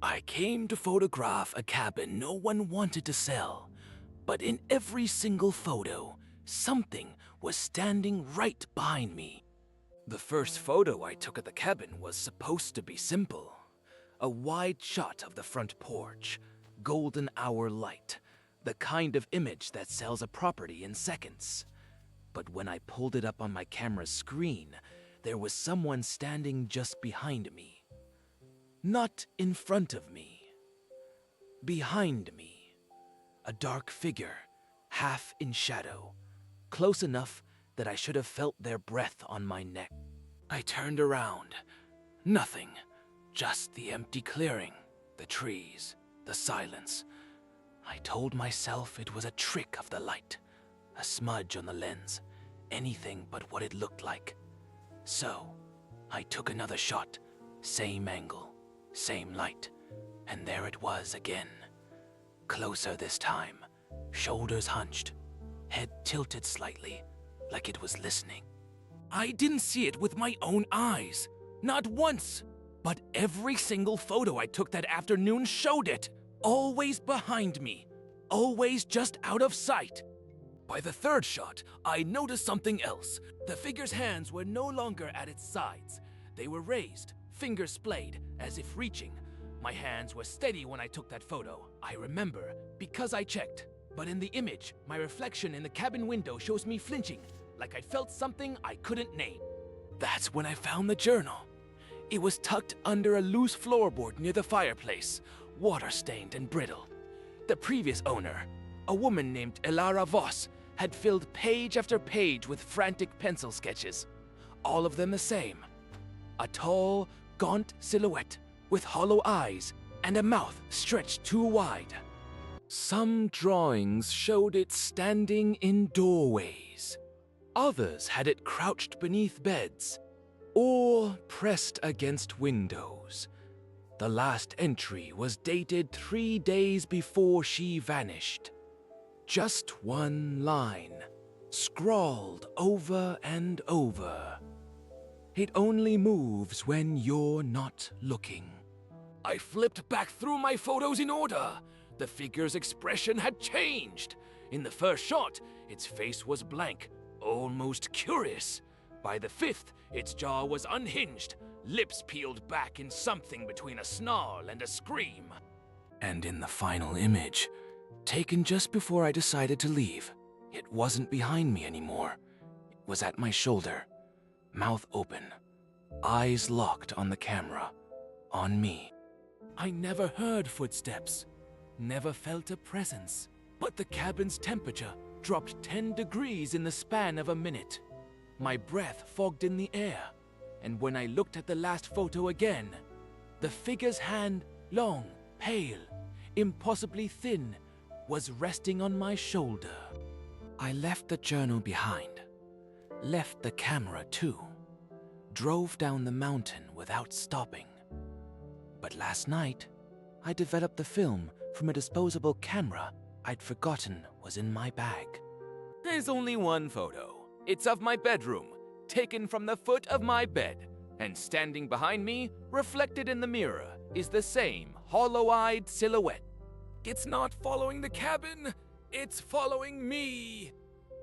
I came to photograph a cabin no one wanted to sell, but in every single photo, something was standing right behind me. The first photo I took of the cabin was supposed to be simple. A wide shot of the front porch, golden hour light, the kind of image that sells a property in seconds. But when I pulled it up on my camera's screen, there was someone standing just behind me. Not in front of me. Behind me. A dark figure, half in shadow, close enough that I should have felt their breath on my neck. I turned around. Nothing. Just the empty clearing, the trees, the silence. I told myself it was a trick of the light, a smudge on the lens, anything but what it looked like. So, I took another shot, same angle, same light, and there it was again. Closer this time, shoulders hunched, head tilted slightly, like it was listening. I didn't see it with my own eyes, not once, but every single photo I took that afternoon showed it. Always behind me, always just out of sight. By the third shot, I noticed something else. The figure's hands were no longer at its sides. They were raised, fingers splayed, as if reaching. My hands were steady when I took that photo. I remember, because I checked. But in the image, my reflection in the cabin window shows me flinching, like I felt something I couldn't name. That's when I found the journal. It was tucked under a loose floorboard near the fireplace, water-stained and brittle. The previous owner, a woman named Elara Voss, had filled page after page with frantic pencil sketches, all of them the same. A tall, gaunt silhouette with hollow eyes and a mouth stretched too wide. Some drawings showed it standing in doorways. Others had it crouched beneath beds or pressed against windows. The last entry was dated 3 days before she vanished. Just one line, scrawled over and over. It only moves when you're not looking. I flipped back through my photos in order. The figure's expression had changed. In the first shot, its face was blank, almost curious. By the fifth, its jaw was unhinged, lips peeled back in something between a snarl and a scream. And in the final image, taken just before I decided to leave, it wasn't behind me anymore. It was at my shoulder, mouth open, eyes locked on the camera, on me. I never heard footsteps, never felt a presence, but the cabin's temperature dropped 10 degrees in the span of a minute. My breath fogged in the air, and when I looked at the last photo again, the figure's hand, long, pale, impossibly thin, was resting on my shoulder. I left the journal behind, left the camera too, drove down the mountain without stopping. But last night, I developed the film from a disposable camera I'd forgotten was in my bag. There's only one photo. It's of my bedroom, taken from the foot of my bed, and standing behind me, reflected in the mirror, is the same hollow-eyed silhouette. It's not following the cabin, it's following me.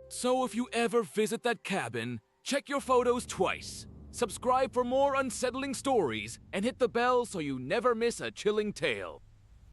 So if you ever visit that cabin, check your photos twice. Subscribe for more unsettling stories, and hit the bell so you never miss a chilling tale.